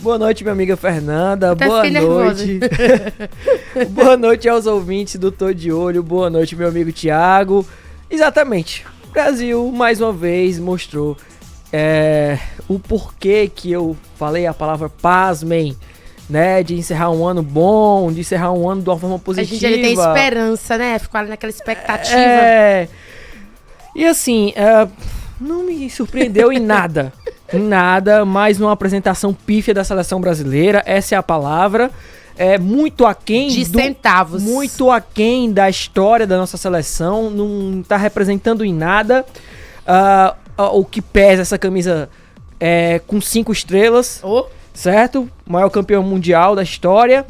Boa noite, minha amiga Fernanda. Até Boa noite. Boa noite aos ouvintes do Tô de Olho. Boa noite, meu amigo Thiago. Exatamente. O Brasil, mais uma vez, mostrou o porquê que eu falei a palavra pasmem, né? De encerrar um ano bom, de encerrar um ano de uma forma positiva. A gente tem esperança, né? Ficou ali naquela expectativa. E assim, não me surpreendeu em nada. Em nada, mais uma apresentação pífia da seleção brasileira, essa é a palavra. Muito aquém de centavos. Muito aquém da história da nossa seleção, não tá representando em nada. O que pesa essa camisa com 5 estrelas, certo? O maior campeão mundial da história.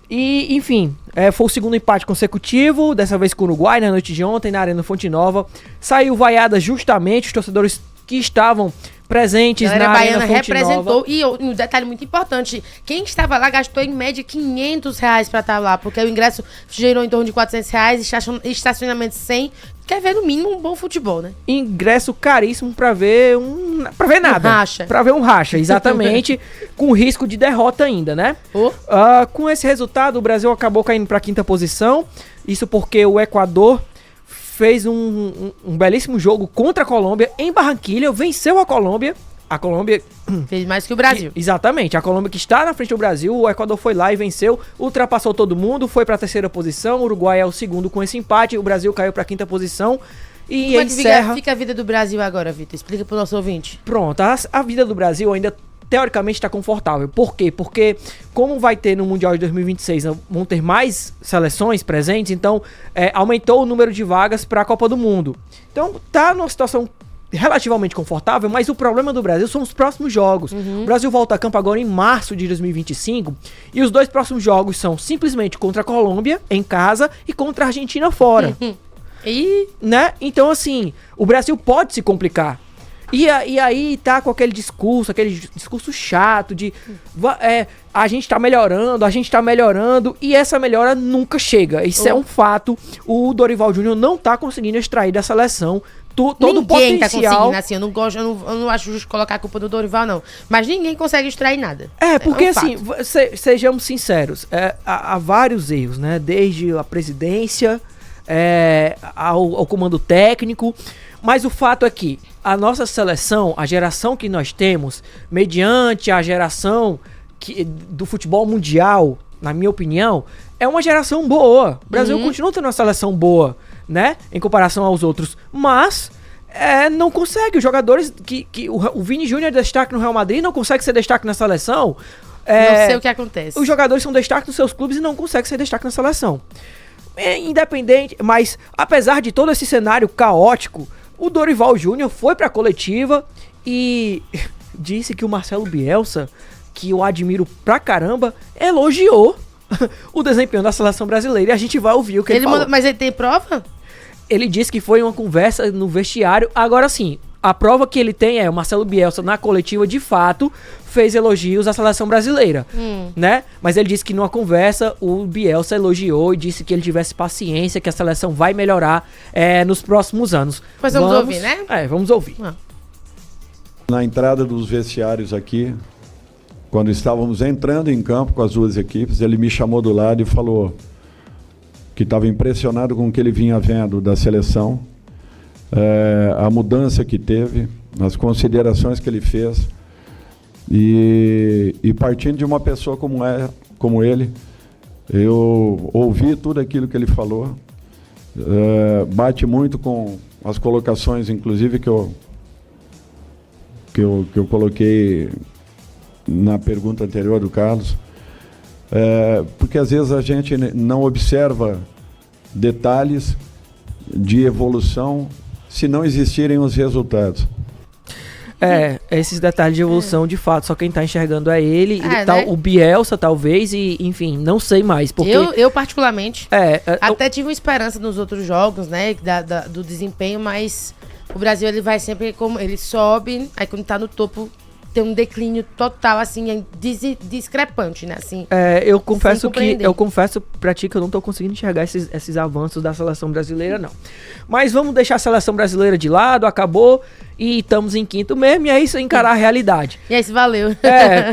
E, enfim, foi o segundo empate consecutivo, dessa vez com o Uruguai, na noite de ontem, na Arena Fonte Nova. Saiu vaiada justamente os torcedores que estavam presentes na Arena Fonte Nova. E um detalhe muito importante, quem estava lá gastou em média R$500 para estar lá, porque o ingresso gerou em torno de R$400, estacionamento 100. Quer ver no mínimo um bom futebol, né? Ingresso caríssimo pra ver nada. Um racha. Pra ver um racha, exatamente. Com risco de derrota ainda, né? Com esse resultado, o Brasil acabou caindo pra 5ª posição. Isso porque o Equador fez um belíssimo jogo contra a Colômbia em Barranquilha, venceu a Colômbia. A Colômbia fez mais que o Brasil. Exatamente, a Colômbia que está na frente do Brasil, o Equador foi lá e venceu, ultrapassou todo mundo, foi para a 3ª posição, o Uruguai é o segundo com esse empate, o Brasil caiu para a 5ª posição e como encerra... fica a vida do Brasil agora, Vitor? Explica para o nosso ouvinte. Pronto, a vida do Brasil ainda teoricamente está confortável. Por quê? Porque como vai ter no Mundial de 2026, vão ter mais seleções presentes, então aumentou o número de vagas para a Copa do Mundo. Então tá numa situação relativamente confortável, mas o problema do Brasil são os próximos jogos. O Brasil volta a campo agora em março de 2025 e os 2 próximos jogos são simplesmente contra a Colômbia em casa e contra a Argentina fora. Né? Então assim, o Brasil pode se complicar. E aí tá com aquele discurso chato de a gente tá melhorando e essa melhora nunca chega. Isso é um fato. O Dorival Júnior não tá conseguindo extrair da seleção todo o potencial. Ninguém tá conseguindo, assim, eu não acho justo colocar a culpa do Dorival, não. Mas ninguém consegue extrair nada. Porque assim, sejamos sinceros, há vários erros, né? Desde a presidência ao comando técnico. Mas o fato é que a nossa seleção, a geração que nós temos, mediante a geração do futebol mundial, na minha opinião, é uma geração boa. O Brasil continua tendo uma seleção boa, né? Em comparação aos outros. Mas não consegue. Os jogadores o Vini Júnior é destaque no Real Madrid, não consegue ser destaque na seleção. Não sei o que acontece. Os jogadores são destaque nos seus clubes e não conseguem ser destaque na seleção. Independente, mas apesar de todo esse cenário caótico, o Dorival Júnior foi pra coletiva e disse que o Marcelo Bielsa, que eu admiro pra caramba, elogiou o desempenho da seleção brasileira. E a gente vai ouvir o que ele falou. Mas ele tem prova? Ele disse que foi uma conversa no vestiário. Agora sim, a prova que ele tem o Marcelo Bielsa na coletiva, de fato, fez elogios à seleção brasileira, né? Mas ele disse que numa conversa o Bielsa elogiou e disse que ele tivesse paciência, que a seleção vai melhorar nos próximos anos. Pois vamos ouvir, né? Vamos ouvir. Na entrada dos vestiários aqui, quando estávamos entrando em campo com as 2 equipes, ele me chamou do lado e falou que estava impressionado com o que ele vinha vendo da seleção, a mudança que teve, as considerações que ele fez, e partindo de uma pessoa como ele, eu ouvi tudo aquilo que ele falou, bate muito com as colocações, inclusive, que eu coloquei na pergunta anterior do Carlos, porque às vezes a gente não observa detalhes de evolução se não existirem os resultados. Esses detalhes de evolução, de fato, só quem tá enxergando é ele, né? O Bielsa, talvez, e enfim, não sei mais. Porque eu particularmente, até tive uma esperança nos outros jogos, né, do desempenho, mas o Brasil, ele vai sempre, como ele sobe, aí quando tá no topo, tem um declínio total, assim, discrepante, né, assim. Eu confesso pra ti que eu não tô conseguindo enxergar esses avanços da seleção brasileira, não. Mas vamos deixar a seleção brasileira de lado, acabou, e estamos em quinto mesmo, e é isso, encarar a realidade. E aí, se valeu.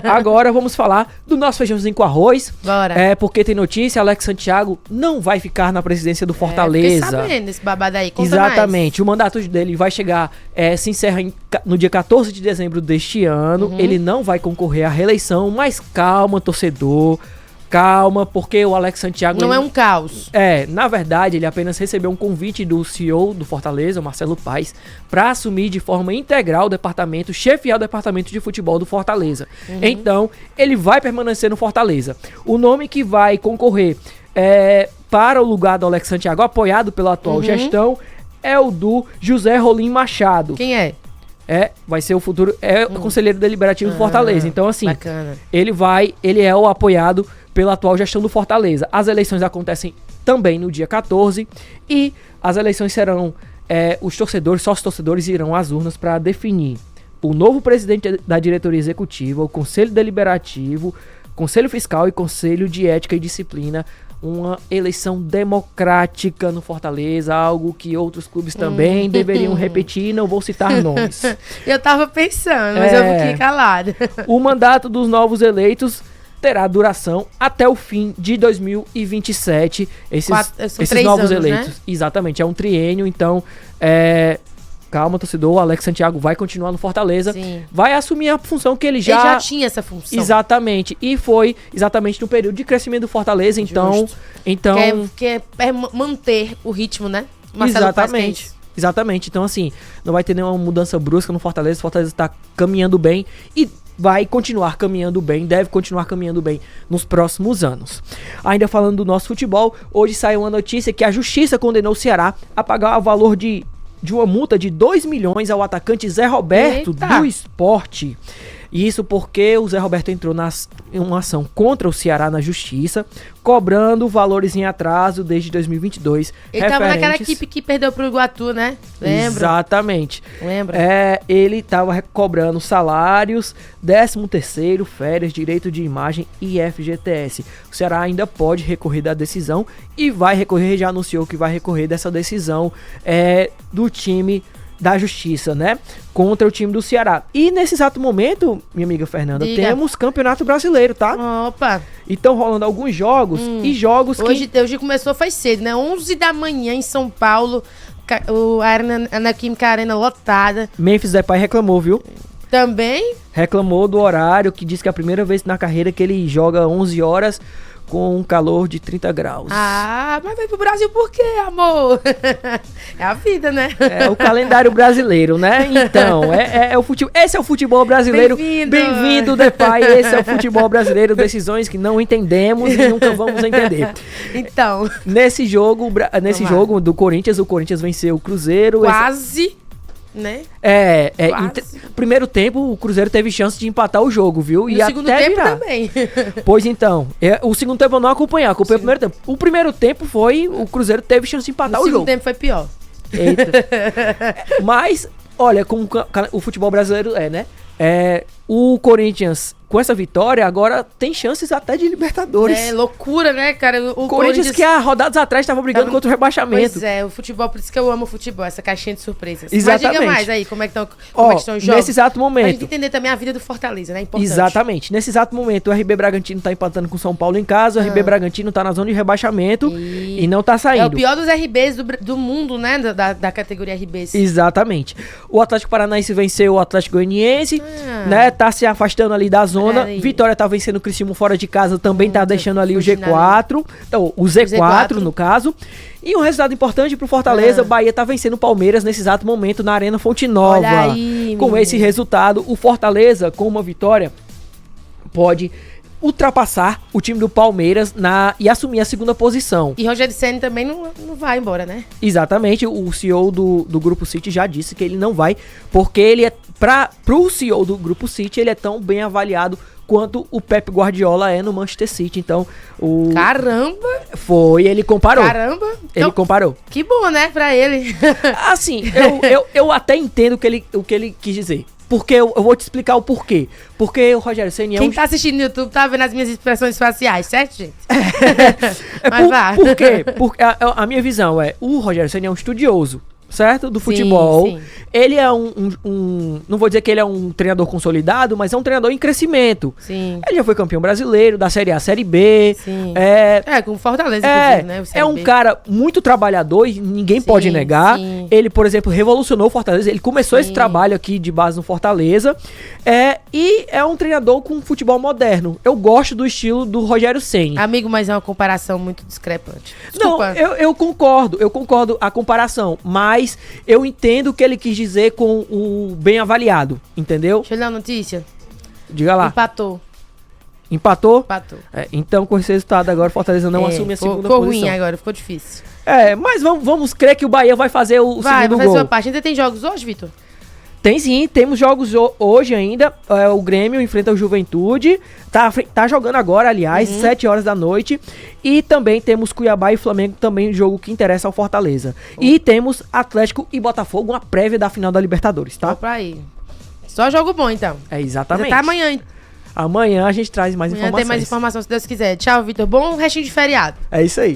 Agora vamos falar do nosso feijãozinho com arroz. Bora. Porque tem notícia, Alex Santiago não vai ficar na presidência do Fortaleza. Fiquei sabendo desse babado aí, conta Exatamente, mais. O mandato dele vai chegar, se encerra no dia 14 de dezembro deste ano. Ele não vai concorrer à reeleição, mas calma, torcedor. Calma, porque o Alex Santiago... Não é um caos. Na verdade, ele apenas recebeu um convite do CEO do Fortaleza, o Marcelo Paes, para assumir de forma integral o departamento, chefiar o departamento de futebol do Fortaleza. Então, ele vai permanecer no Fortaleza. O nome que vai concorrer para o lugar do Alex Santiago, apoiado pela atual gestão, é o do José Rolim Machado. Quem é? Vai ser o futuro... o conselheiro deliberativo do Fortaleza. Então, assim, bacana. ele é o apoiado pela atual gestão do Fortaleza. As eleições acontecem também no dia 14 e as eleições serão... os torcedores, sócios-torcedores irão às urnas para definir o novo presidente da diretoria executiva, o conselho deliberativo, conselho fiscal e conselho de ética e disciplina. Uma eleição democrática no Fortaleza, algo que outros clubes também deveriam repetir, não vou citar nomes. Eu tava pensando, mas eu fiquei calado. O mandato dos novos eleitos terá duração até o fim de 2027. Esses novos anos, eleitos. Né? Exatamente, é um triênio, então calma, torcedor, o Alex Santiago vai continuar no Fortaleza. Sim. Vai assumir a função que ele Ele já tinha essa função. Exatamente, e foi exatamente no período de crescimento do Fortaleza, então quer manter o ritmo, né? Marcelo Exatamente. Exatamente, então assim, não vai ter nenhuma mudança brusca no Fortaleza. O Fortaleza está caminhando bem e vai continuar caminhando bem, deve continuar caminhando bem nos próximos anos. Ainda falando do nosso futebol, hoje saiu uma notícia que a Justiça condenou o Ceará a pagar o valor de uma multa de 2 milhões ao atacante Zé Roberto do Sport. Isso porque o Zé Roberto entrou em uma ação contra o Ceará na Justiça, cobrando valores em atraso desde 2022. Ele tava naquela equipe que perdeu pro Iguatu, né? Lembra? Exatamente. Lembra? Ele tava cobrando salários, 13º, férias, direito de imagem e FGTS. O Ceará ainda pode recorrer da decisão e vai recorrer, já anunciou que vai recorrer dessa decisão do time da Justiça, né? Contra o time do Ceará. E nesse exato momento, minha amiga Fernanda, temos Campeonato Brasileiro, tá? Opa! E estão rolando alguns jogos e jogos hoje começou, foi cedo, né? 11 da manhã em São Paulo, a Neoquímica Arena lotada. Memphis Depay reclamou, viu? Também? Reclamou do horário, que diz que é a primeira vez na carreira que ele joga 11 horas com um calor de 30 graus. Mas veio pro Brasil por quê, amor? É a vida, né? É o calendário brasileiro, né? Então, o futebol. Esse é o futebol brasileiro. Bem-vindo, Depay. Esse é o futebol brasileiro. Decisões que não entendemos e nunca vamos entender. Então. Nesse jogo do Corinthians, o Corinthians venceu o Cruzeiro. Quase. Né? Primeiro tempo, o Cruzeiro teve chance de empatar o jogo, viu? E no segundo tempo também. Pois então, o segundo tempo eu não acompanhei, acompanhei o primeiro tempo. O primeiro tempo o Cruzeiro teve chance de empatar o jogo. O segundo tempo foi pior. Eita. Mas, olha, como o futebol brasileiro né? O Corinthians, com essa vitória, agora tem chances até de Libertadores. É loucura, né, cara? O Corinthians que há rodadas atrás estava brigando contra o rebaixamento. Pois é, o futebol, por isso que eu amo o futebol, essa caixinha de surpresas. Exatamente. Mas diga mais aí, como é que estão os jogos? Nesse exato momento. Pra gente entender também a vida do Fortaleza, né? Importante. Exatamente. Nesse exato momento, o RB Bragantino tá empatando com o São Paulo em casa, o RB Bragantino tá na zona de rebaixamento e não tá saindo. É o pior dos RBs do mundo, né? Da categoria RBs. Exatamente. O Atlético Paranaense venceu o Atlético Goianiense, né? Tá se afastando ali da zona. Vitória tá vencendo o Criciúma fora de casa, também tá deixando ali o G4. Então, o Z4, no caso. E um resultado importante pro Fortaleza, Bahia tá vencendo o Palmeiras nesse exato momento na Arena Fonte Nova. Olha aí, com esse resultado, o Fortaleza, com uma vitória, pode ultrapassar o time do Palmeiras e assumir a segunda posição. E Rogério Ceni também não vai embora, né? Exatamente, o CEO do Grupo City já disse que ele não vai, porque ele pro CEO do Grupo City, ele é tão bem avaliado quanto o Pep Guardiola é no Manchester City. Então, Caramba! Ele comparou. Caramba! Ele comparou. Que bom, né, pra ele. Assim, eu até entendo o que ele quis dizer. Porque eu vou te explicar o porquê. Porque o Rogério Ceni Quem tá assistindo no YouTube tá vendo as minhas expressões faciais, certo, gente? Mas vá. Por quê? Porque a minha visão o Rogério Ceni é um estudioso. certo? Do futebol. Sim. Ele é não vou dizer que ele é um treinador consolidado, mas é um treinador em crescimento. Sim. Ele já foi campeão brasileiro, da Série A, Série B. Sim. Com Fortaleza, inclusive, né? É um cara muito trabalhador e ninguém pode negar. Sim. Ele, por exemplo, revolucionou o Fortaleza. Ele começou esse trabalho aqui de base no Fortaleza. E é um treinador com futebol moderno. Eu gosto do estilo do Rogério Ceni. Amigo, mas é uma comparação muito discrepante. Desculpa. Não, eu concordo a comparação, mas eu entendo o que ele quis dizer com o bem avaliado, entendeu? Deixa eu ler uma notícia. Diga lá. Empatou? Empatou. Então, com esse resultado agora, o Fortaleza não assume a segunda posição. Ficou ruim agora, ficou difícil. Mas vamos crer que o Bahia vai fazer o segundo gol. Vai fazer sua parte. Ainda tem jogos hoje, Vitor? Tem sim, temos jogos hoje ainda. O Grêmio enfrenta o Juventude. Tá jogando agora, aliás, 7 horas da noite. E também temos Cuiabá e Flamengo, também jogo que interessa ao Fortaleza. E temos Atlético e Botafogo, uma prévia da final da Libertadores, tá? Pra aí. Só jogo bom, então. Exatamente. Até amanhã. Amanhã a gente traz mais informações. Tem mais informação, se Deus quiser. Tchau, Vitor. Bom restinho de feriado. É isso aí.